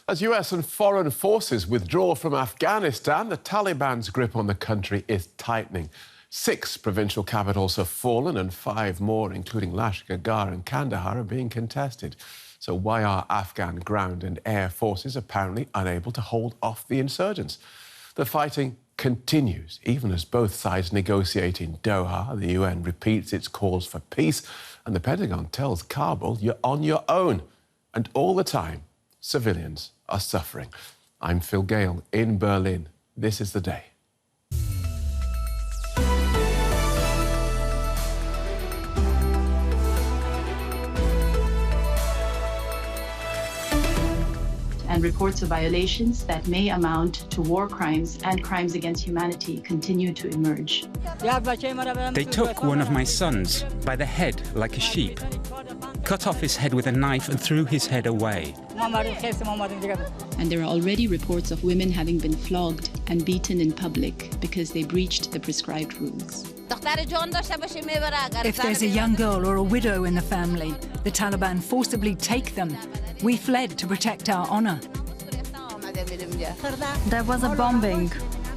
As US and foreign forces withdraw from Afghanistan, the Taliban's grip on the country is tightening. 6 provincial capitals have fallen and 5 more, including Lashkar and Kandahar, are being contested. So why are Afghan ground and air forces apparently unable to hold off the insurgents? The fighting continues, even as both sides negotiate in Doha. The UN repeats its calls for peace, and the Pentagon tells Kabul, you're on your own. And all the time, civilians are suffering. I'm Gayle in Berlin. This is The Day. And reports of violations that may amount to war crimes and crimes against humanity continue to emerge. They took one of my sons by the head like a sheep, cut off his head with a knife and threw his head away. And there are already reports of women having been flogged and beaten in public because they breached the prescribed rules. If there's a young girl or a widow in the family, the Taliban forcibly take them. We fled to protect our honor. There was a bombing.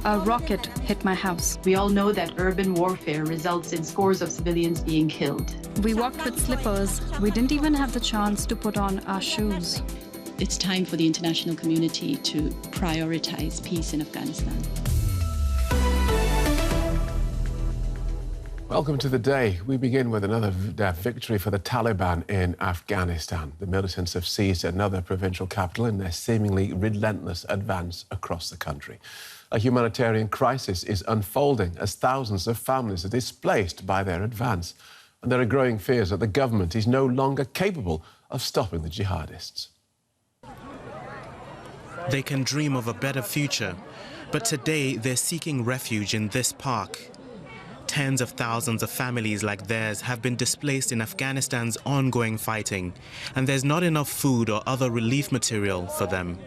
A rocket hit my house. We all know that urban warfare results in scores of civilians being killed. We walked with slippers. We didn't even have the chance to put on our shoes. It's time for the international community to prioritize peace in Afghanistan. Welcome to The Day. We begin with another victory for the Taliban in Afghanistan. The militants have seized another provincial capital in their seemingly relentless advance across the country. A humanitarian crisis is unfolding as thousands of families are displaced by their advance. And there are growing fears that the government is no longer capable of stopping the jihadists. They can dream of a better future, but today they're seeking refuge in this park. Tens of thousands of families like theirs have been displaced in Afghanistan's ongoing fighting, and there's not enough food or other relief material for them.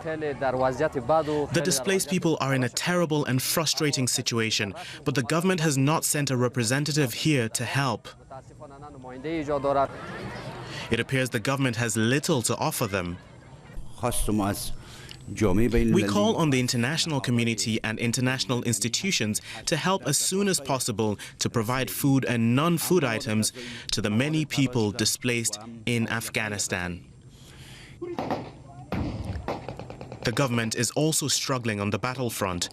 The displaced people are in a terrible and frustrating situation, but the government has not sent a representative here to help. It appears the government has little to offer them. We call on the international community and international institutions to help as soon as possible to provide food and non-food items to the many people displaced in Afghanistan. The government is also struggling on the battlefront.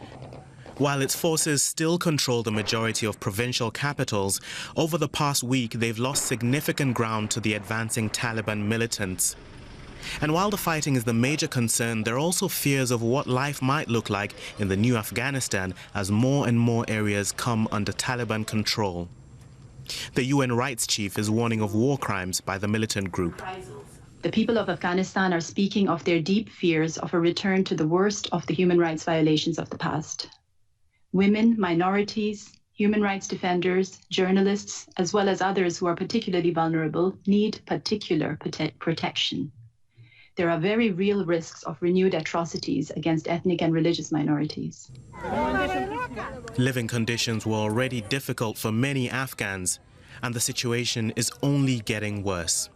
While its forces still control the majority of provincial capitals, over the past week they've lost significant ground to the advancing Taliban militants. And while the fighting is the major concern, there are also fears of what life might look like in the new Afghanistan as more and more areas come under Taliban control. The UN rights chief is warning of war crimes by the militant group. The people of Afghanistan are speaking of their deep fears of a return to the worst of the human rights violations of the past. Women, minorities, human rights defenders, journalists, as well as others who are particularly vulnerable, need particular protection. There are very real risks of renewed atrocities against ethnic and religious minorities. Living conditions were already difficult for many Afghans, and the situation is only getting worse.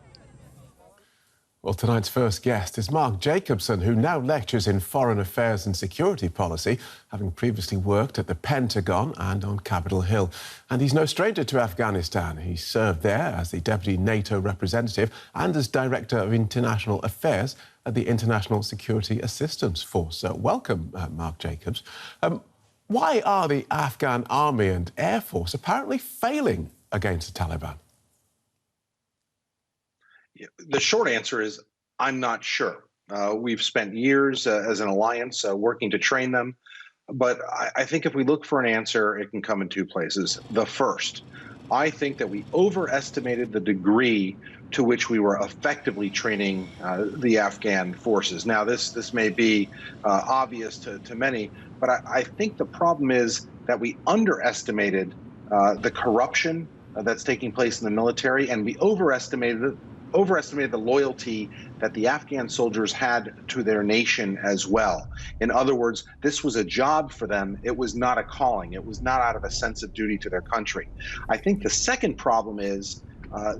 Well, tonight's first guest is Mark Jacobson, who now lectures in foreign affairs and security policy, having previously worked at the Pentagon and on Capitol Hill. And he's no stranger to Afghanistan. He served there as the Deputy NATO representative and as Director of International Affairs at the International Security Assistance Force. Welcome, Mark Jacobs. Why are the Afghan Army and Air Force apparently failing against the Taliban? The short answer is I'm not sure. We've spent years as an alliance working to train them. But I think if we look for an answer, it can come in 2 places. The first, I think that we overestimated the degree to which we were effectively training the Afghan forces. Now, this may be obvious to many, but I think the problem is that we underestimated the corruption that's taking place in the military, and we overestimated the loyalty that the Afghan soldiers had to their nation as well. In other words, this was a job for them. It was not a calling. It was not out of a sense of duty to their country. I think the second problem is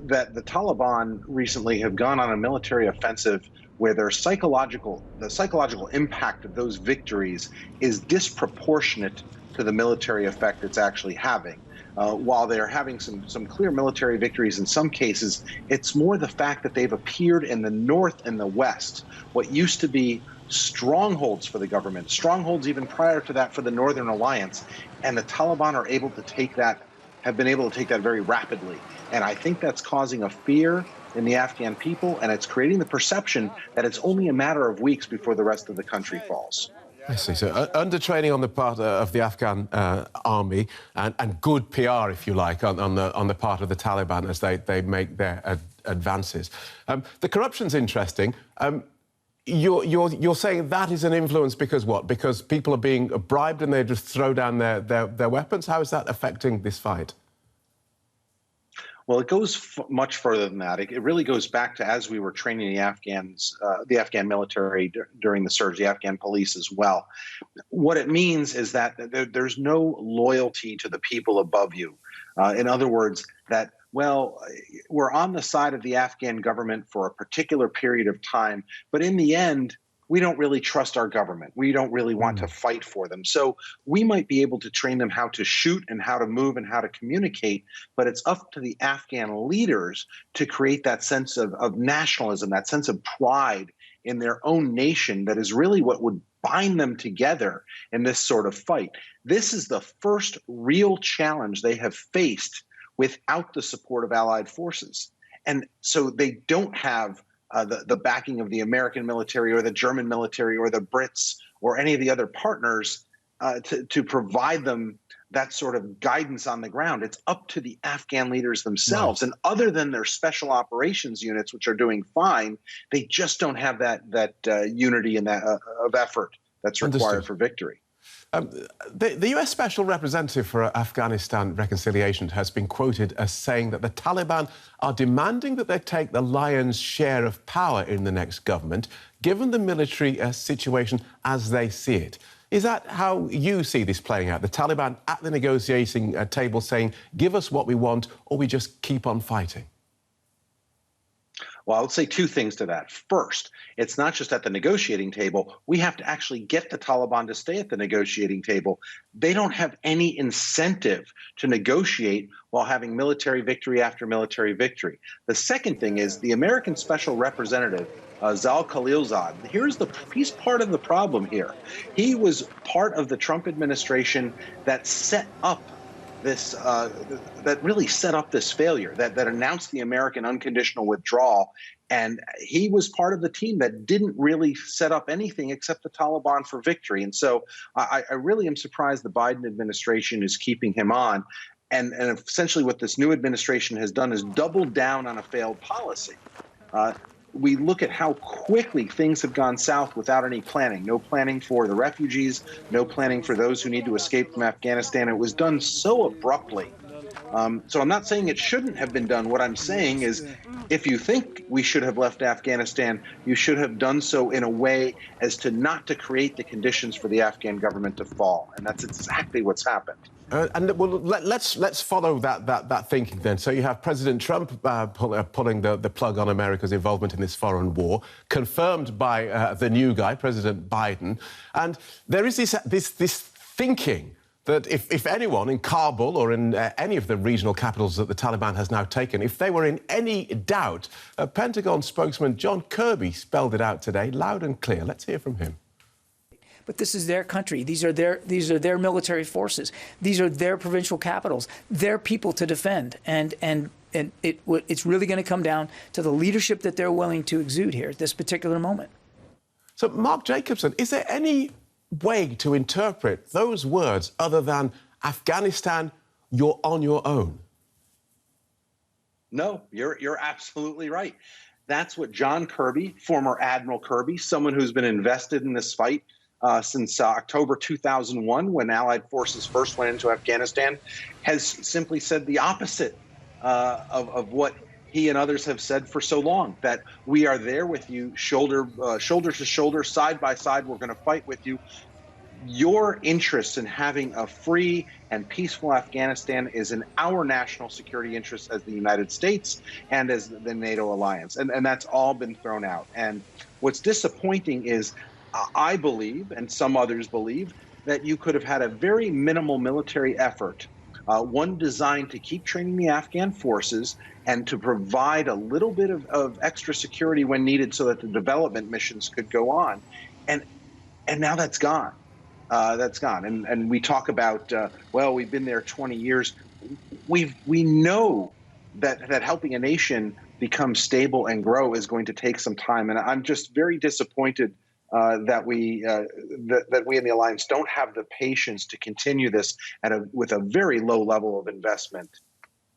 that the Taliban recently have gone on a military offensive where the psychological impact of those victories is disproportionate to the military effect it's actually having. While they're having some clear military victories in some cases, it's more the fact that they've appeared in the north and the west, what used to be strongholds for the government, strongholds even prior to that for the Northern Alliance, and the Taliban are able to take that, have been able to take that very rapidly. And I think that's causing a fear in the Afghan people, and it's creating the perception that it's only a matter of weeks before the rest of the country falls. I see. So undertraining on the part of the Afghan army and good PR, if you like, on the part of the Taliban as they make their advances. The corruption's interesting. You're saying that is an influence because what? Because people are being bribed and they just throw down their weapons? How is that affecting this fight? Well, it goes much further than that. It really goes back to as we were training the Afghan military during the surge, the Afghan police as well. What it means is that there's no loyalty to the people above you. In other words, that, well, we're on the side of the Afghan government for a particular period of time, but in the end, we don't really trust our government. We don't really want to fight for them. So we might be able to train them how to shoot and how to move and how to communicate, but it's up to the Afghan leaders to create that sense of nationalism, that sense of pride in their own nation that is really what would bind them together in this sort of fight. This is the first real challenge they have faced without the support of allied forces. And so they don't have the backing of the American military or the German military or the Brits or any of the other partners to provide them that sort of guidance on the ground. It's up to the Afghan leaders themselves. Right. And other than their special operations units, which are doing fine, they just don't have that unity and that of effort that's required for victory. The US Special Representative for Afghanistan Reconciliation has been quoted as saying that the Taliban are demanding that they take the lion's share of power in the next government, given the military situation as they see it. Is that how you see this playing out? The Taliban at the negotiating table saying, give us what we want, or we just keep on fighting? Well, I would say two things to that. First, it's not just at the negotiating table. We have to actually get the Taliban to stay at the negotiating table. They don't have any incentive to negotiate while having military victory after military victory. The second thing is the American Special Representative, Zal Khalilzad, he's part of the problem here. He was part of the Trump administration that set up this that really set up this failure, that announced the American unconditional withdrawal. And he was part of the team that didn't really set up anything except the Taliban for victory. And so I really am surprised the Biden administration is keeping him on. And essentially what this new administration has done is doubled down on a failed policy. We look at how quickly things have gone south without any planning. No planning for the refugees, no planning for those who need to escape from Afghanistan. It was done so abruptly. So I'm not saying it shouldn't have been done. What I'm saying is if you think we should have left Afghanistan, you should have done so in a way as to not to create the conditions for the Afghan government to fall. And that's exactly what's happened. Let's follow that thinking then. So you have President Trump pulling the plug on America's involvement in this foreign war, confirmed by the new guy, President Biden. And there is this thinking that if anyone in Kabul or in any of the regional capitals that the Taliban has now taken, if they were in any doubt, Pentagon spokesman John Kirby spelled it out today, loud and clear. Let's hear from him. But this is their country. These are their military forces. These are their provincial capitals. Their people to defend. And it's really going to come down to the leadership that they're willing to exude here at this particular moment. So, Mark Jacobson, is there any way to interpret those words other than Afghanistan, you're on your own? No, you're absolutely right. That's what John Kirby, former Admiral Kirby, someone who's been invested in this fight since October 2001, when Allied forces first went into Afghanistan, has simply said the opposite of what he and others have said for so long, that we are there with you, shoulder to shoulder, side by side. We're going to fight with you. your interest in having a free and peaceful Afghanistan is in our national security interests as the United States and as the NATO alliance. And that's all been thrown out. And what's disappointing is I believe, and some others believe, that you could have had a very minimal military effort, one designed to keep training the Afghan forces and to provide a little bit of extra security when needed so that the development missions could go on. And now that's gone. That's gone. And we talk about, well, we've been there 20 years. We know that helping a nation become stable and grow is going to take some time. And I'm just very disappointed that we in the alliance don't have the patience to continue this with a very low level of investment.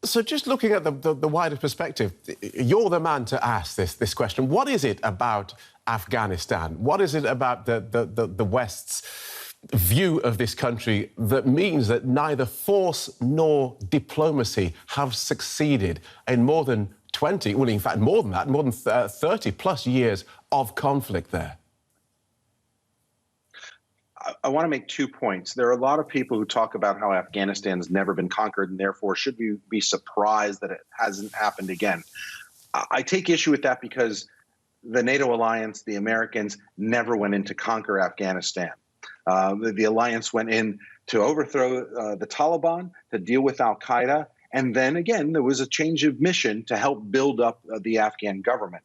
So just looking at the wider perspective, you're the man to ask this question. What is it about Afghanistan? What is it about the West's view of this country that means that neither force nor diplomacy have succeeded in more than 20, well, in fact, more than that, more than 30 plus years of conflict there? I want to make 2 points. There are a lot of people who talk about how Afghanistan has never been conquered and therefore should we be surprised that it hasn't happened again. I take issue with that because the NATO alliance, the Americans, never went in to conquer Afghanistan. The alliance went in to overthrow the Taliban, to deal with al-Qaeda, and then again, there was a change of mission to help build up the Afghan government.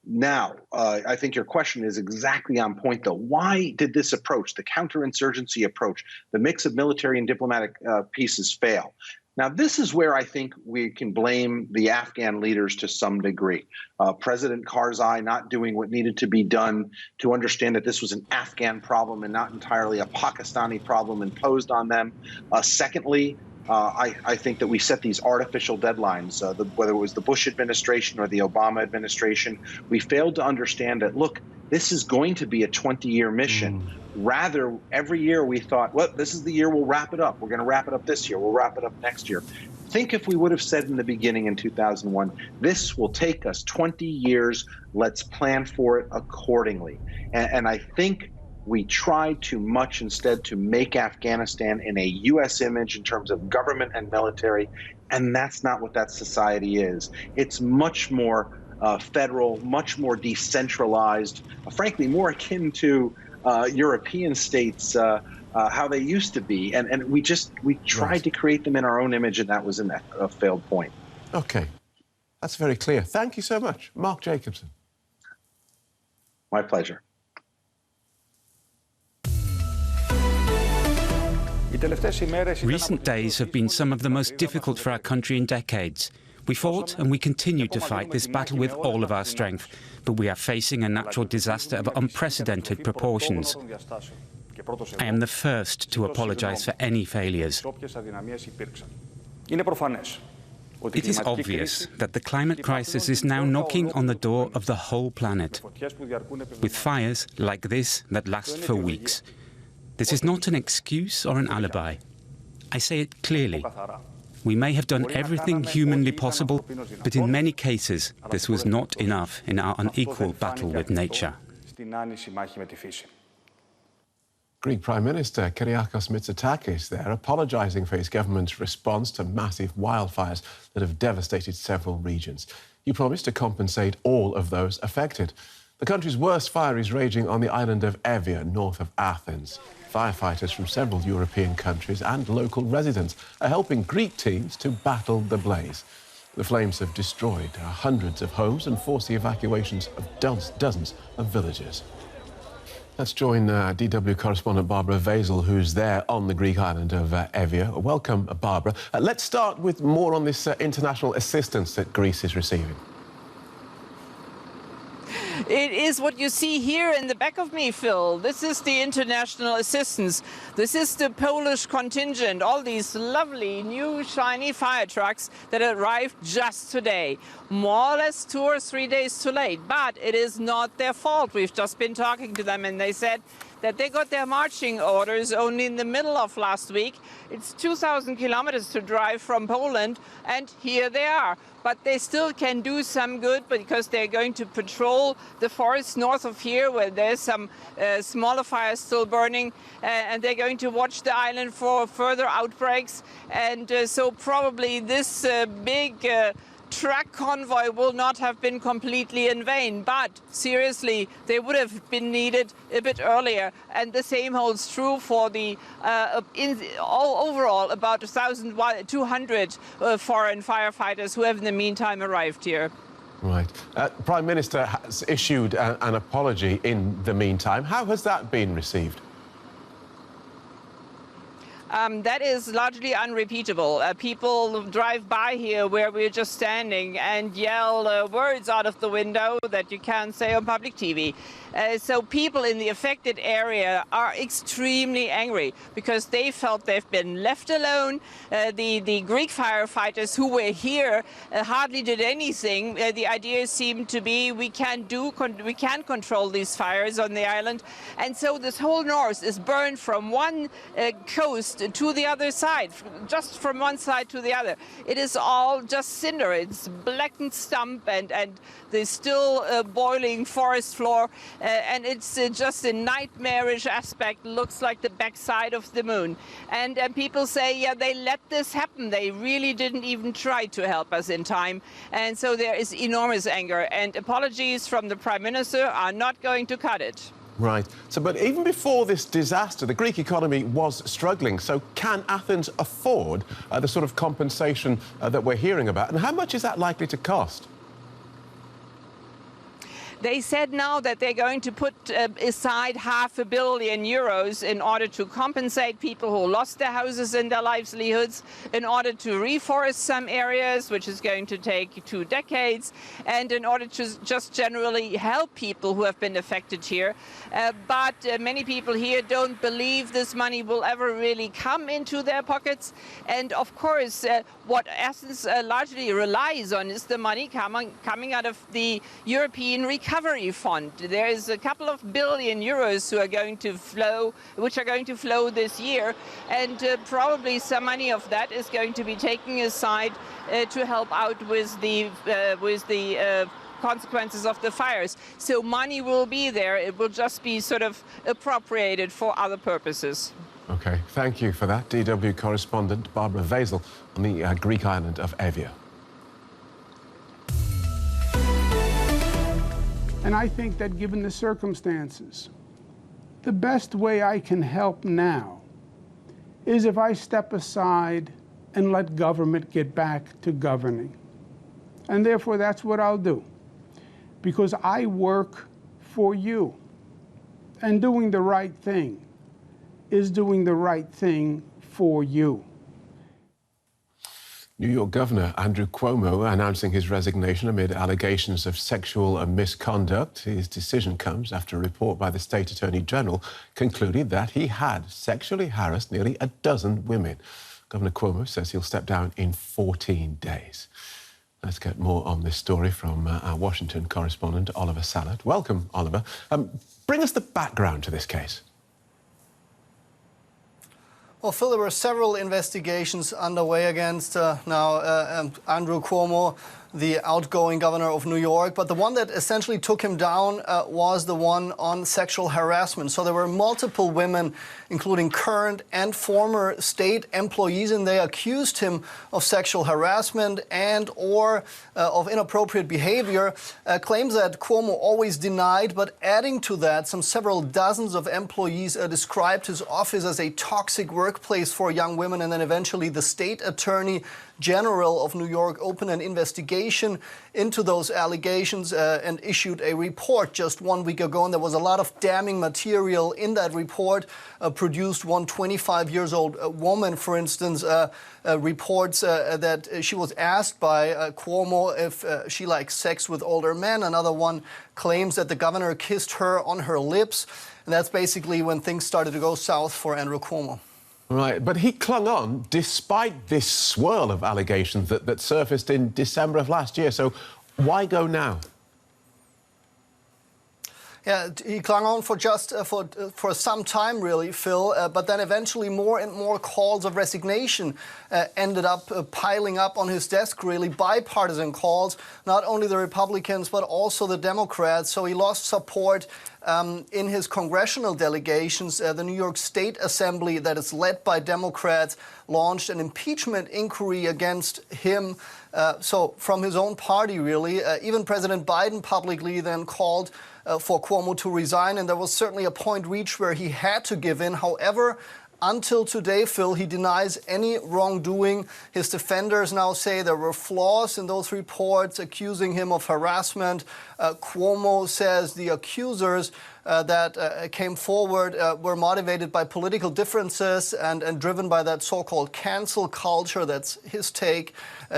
Now, I think your question is exactly on point, though. Why did this approach, the counterinsurgency approach, the mix of military and diplomatic pieces fail? Now, this is where I think we can blame the Afghan leaders to some degree. President Karzai not doing what needed to be done to understand that this was an Afghan problem and not entirely a Pakistani problem imposed on them. Secondly, I think that we set these artificial deadlines, whether it was the Bush administration or the Obama administration. We failed to understand that, look, this is going to be a 20-year mission. Rather, every year we thought, well, this is the year we'll wrap it up. We're going to wrap it up this year. We'll wrap it up next year. Think if we would have said in the beginning in 2001, this will take us 20 years. Let's plan for it accordingly. And I think we tried too much instead to make Afghanistan in a U.S. image in terms of government and military, and that's not what that society is. It's much more federal, much more decentralized, frankly, more akin to European states, how they used to be. And we tried to create them in our own image, and that was a failed point. OK, that's very clear. Thank you so much, Mark Jacobson. My pleasure. Recent days have been some of the most difficult for our country in decades. We fought and we continue to fight this battle with all of our strength, but we are facing a natural disaster of unprecedented proportions. I am the first to apologise for any failures. It is obvious that the climate crisis is now knocking on the door of the whole planet, with fires like this that last for weeks. This is not an excuse or an alibi. I say it clearly. We may have done everything humanly possible, but in many cases, this was not enough in our unequal battle with nature. Greek Prime Minister Kyriakos Mitsotakis there apologising for his government's response to massive wildfires that have devastated several regions. He promised to compensate all of those affected. The country's worst fire is raging on the island of Evia, north of Athens. Firefighters from several European countries and local residents are helping Greek teams to battle the blaze. The flames have destroyed hundreds of homes and forced the evacuations of dozens of villages. Let's join DW correspondent Barbara Vazel, who's there on the Greek island of Evia. Welcome, Barbara. Let's start with more on this international assistance that Greece is receiving. It is what you see here in the back of me, Phil. This is the international assistance. This is the Polish contingent, all these lovely new shiny fire trucks that arrived just today. More or less 2 or 3 days too late, but it is not their fault. We've just been talking to them and they said that they got their marching orders only in the middle of last week. It's 2,000 kilometers to drive from Poland, and here they are. But they still can do some good because they're going to patrol the forest north of here where there's some smaller fires still burning, and they're going to watch the island for further outbreaks. And so probably this big truck convoy will not have been completely in vain, but seriously, they would have been needed a bit earlier. And the same holds true for the overall about 1,200 foreign firefighters who have in the meantime arrived here. Right. Prime Minister has issued an apology in the meantime. How has that been received? That is largely unrepeatable. People drive by here where we're just standing and yell words out of the window that you can't say on public TV. So people in the affected area are extremely angry because they felt they've been left alone. The Greek firefighters who were here hardly did anything. The idea seemed to be we can't control these fires on the island, and so this whole north is burned from one coast to the other side, just from one side to the other. It is all just cinder. It's blackened stump and the still boiling forest floor. And it's just a nightmarish aspect, looks like the backside of the moon. And people say, yeah, they let this happen. They really didn't even try to help us in time. And so there is enormous anger. And apologies from the Prime Minister are not going to cut it. Right. So, but even before this disaster, the Greek economy was struggling. So can Athens afford the sort of compensation that we're hearing about? And how much is that likely to cost? They said now that they're going to put aside €500 million in order to compensate people who lost their houses and their livelihoods, in order to reforest some areas, which is going to take 2 decades, and in order to just generally help people who have been affected here. But many people here don't believe this money will ever really come into their pockets. And of course, what Athens largely relies on is the money coming out of the European Recovery Fund. There is a couple of billion euros who are going to flow, which are going to flow this year, and probably some money of that is going to be taken aside to help out with the consequences of the fires. So money will be there. It will just be sort of appropriated for other purposes. OK, thank you for that. DW correspondent Barbara Vazel on the Greek island of Evia. And I think that given the circumstances, the best way I can help now is if I step aside and let government get back to governing. And therefore, that's what I'll do. Because I work for you. And doing the right thing is doing the right thing for you. New York Governor Andrew Cuomo announcing his resignation amid allegations of sexual misconduct. His decision comes after a report by the state attorney general concluded that he had sexually harassed nearly a dozen women. Governor Cuomo says he'll step down in 14 days. Let's get more on this story from our Washington correspondent, Oliver Sallett. Welcome, Oliver. Bring us the background to this case. Well, Phil, there were several investigations underway against Andrew Cuomo, the outgoing governor of New York. But the one that essentially took him down was the one on sexual harassment. So there were multiple women, including current and former state employees, and they accused him of sexual harassment and or of inappropriate behavior, claims that Cuomo always denied. But adding to that, several dozens of employees described his office as a toxic workplace for young women. And then eventually the state attorney general of New York opened an investigation into those allegations and issued a report just 1 week ago. And there was a lot of damning material in that report. Produced one 25-year-old woman, for instance, reports that she was asked by Cuomo if she likes sex with older men. Another one claims that the governor kissed her on her lips. And that's basically when things started to go south for Andrew Cuomo. Right, but he clung on despite this swirl of allegations that surfaced in December of last year. So why go now? Yeah, he clung on for just for some time, really, Phil. But then eventually more and more calls of resignation ended up piling up on his desk, really, bipartisan calls, not only the Republicans, but also the Democrats. So he lost support in his congressional delegations. The New York State Assembly, that is led by Democrats, launched an impeachment inquiry against him. So from his own party, really. Even President Biden publicly then called for Cuomo to resign, and there was certainly a point reached where he had to give in. However, until today, Phil, he denies any wrongdoing. His defenders now say there were flaws in those reports, accusing him of harassment. Cuomo says the accusers that came forward were motivated by political differences and driven by that so-called cancel culture. That's his take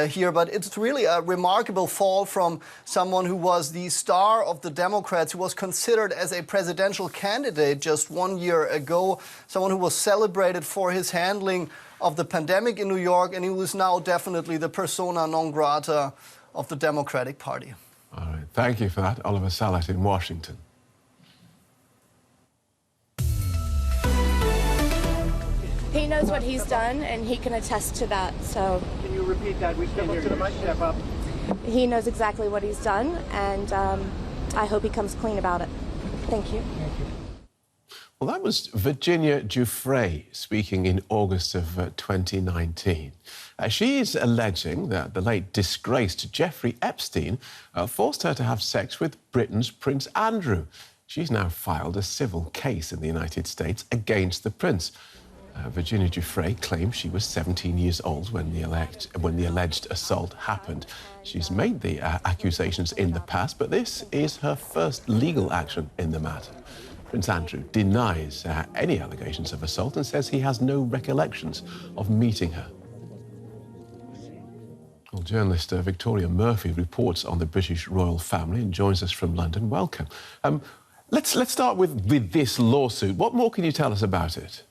here. But it's really a remarkable fall from someone who was the star of the Democrats, who was considered as a presidential candidate just 1 year ago, someone who was celebrated for his handling of the pandemic in New York, and who is now definitely the persona non grata of the Democratic Party. All right. Thank you for that, Oliver Salat in Washington. He knows what he's done, and he can attest to that. So, can you repeat that? We can't hear you. Step up. He knows exactly what he's done, and I hope he comes clean about it. Thank you. Thank you. Well, that was Virginia Giuffre speaking in August of 2019. She is alleging that the late disgraced Jeffrey Epstein forced her to have sex with Britain's Prince Andrew. She's now filed a civil case in the United States against the prince. Virginia Giuffre claims she was 17 years old when the alleged assault happened. She's made the accusations in the past, but this is her first legal action in the matter. Prince Andrew denies any allegations of assault and says he has no recollections of meeting her. Well, journalist Victoria Murphy reports on the British royal family and joins us from London. Welcome. Let's start with this lawsuit. What more can you tell us about it?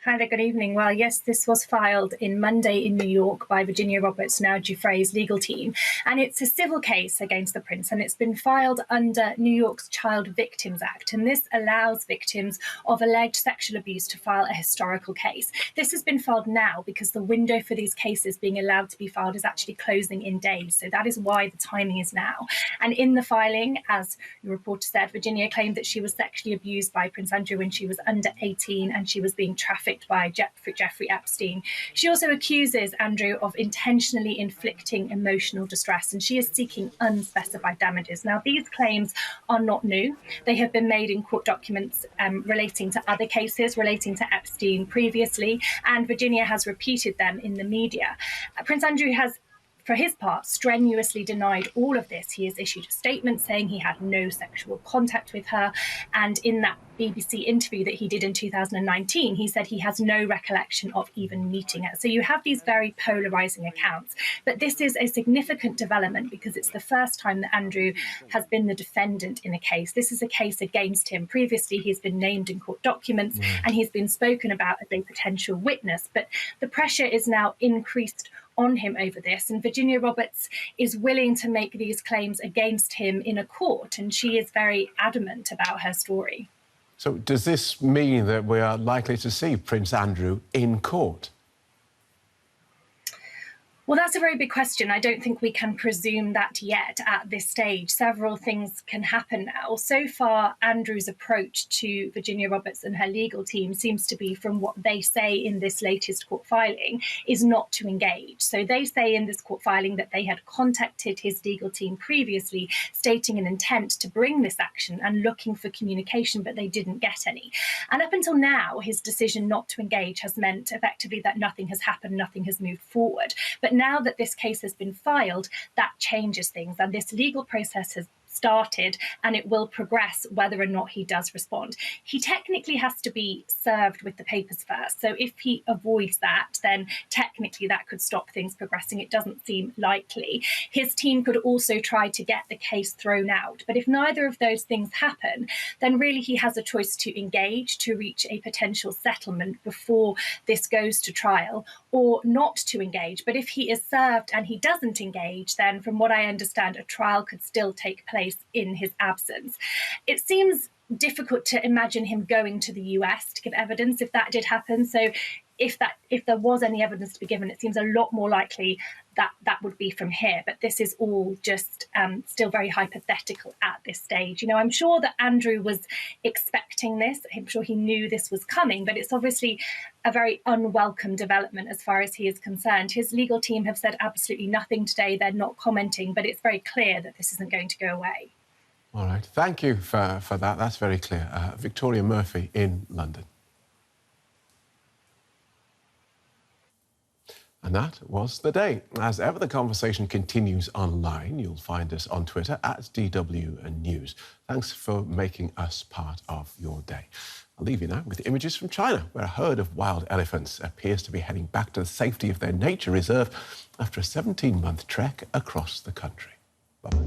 Hi there, good evening. Well, yes, this was filed in Monday in New York by Virginia Roberts, now Giuffre's legal team. And it's a civil case against the prince, and it's been filed under New York's Child Victims Act. And this allows victims of alleged sexual abuse to file a historical case. This has been filed now because the window for these cases being allowed to be filed is actually closing in days. So that is why the timing is now. And in the filing, as the reporter said, Virginia claimed that she was sexually abused by Prince Andrew when she was under 18 and she was being trafficked by Jeffrey Epstein. She also accuses Andrew of intentionally inflicting emotional distress, and she is seeking unspecified damages. Now, these claims are not new. They have been made in court documents relating to other cases relating to Epstein previously, and Virginia has repeated them in the media. Prince Andrew has, for his part, strenuously denied all of this. He has issued a statement saying he had no sexual contact with her. And in that BBC interview that he did in 2019, he said he has no recollection of even meeting her. So you have these very polarizing accounts. But this is a significant development because it's the first time that Andrew has been the defendant in a case. This is a case against him. Previously, he's been named in court documents and he's been spoken about as a potential witness. But the pressure is now increased on him over this, and Virginia Roberts is willing to make these claims against him in a court, and she is very adamant about her story. So does this mean that we are likely to see Prince Andrew in court? Well, that's a very big question. I don't think we can presume that yet at this stage. Several things can happen now. So far, Andrew's approach to Virginia Roberts and her legal team seems to be, from what they say in this latest court filing, is not to engage. So they say in this court filing that they had contacted his legal team previously, stating an intent to bring this action and looking for communication, but they didn't get any. And up until now, his decision not to engage has meant effectively that nothing has happened, nothing has moved forward. But now that this case has been filed, that changes things, and this legal process has started, and it will progress whether or not he does respond. He technically has to be served with the papers first. So if he avoids that, then technically that could stop things progressing. It doesn't seem likely. His team could also try to get the case thrown out. But if neither of those things happen, then really he has a choice to engage, to reach a potential settlement before this goes to trial, or not to engage. But if he is served and he doesn't engage, then from what I understand, a trial could still take place place in his absence. It seems difficult to imagine him going to the US to give evidence if that did happen. So if there was any evidence to be given, it seems a lot more likely that would be from here. But this is all just still very hypothetical at this stage. You know, I'm sure that Andrew was expecting this. I'm sure he knew this was coming, but it's obviously a very unwelcome development as far as he is concerned. His legal team have said absolutely nothing today. They're not commenting, but it's very clear that this isn't going to go away. All right. Thank you for that. That's very clear. Victoria Murphy in London. And that was the day. As ever, the conversation continues online. You'll find us on Twitter @DW News. Thanks for making us part of your day. I'll leave you now with images from China, where a herd of wild elephants appears to be heading back to the safety of their nature reserve after a 17-month trek across the country. Bye-bye.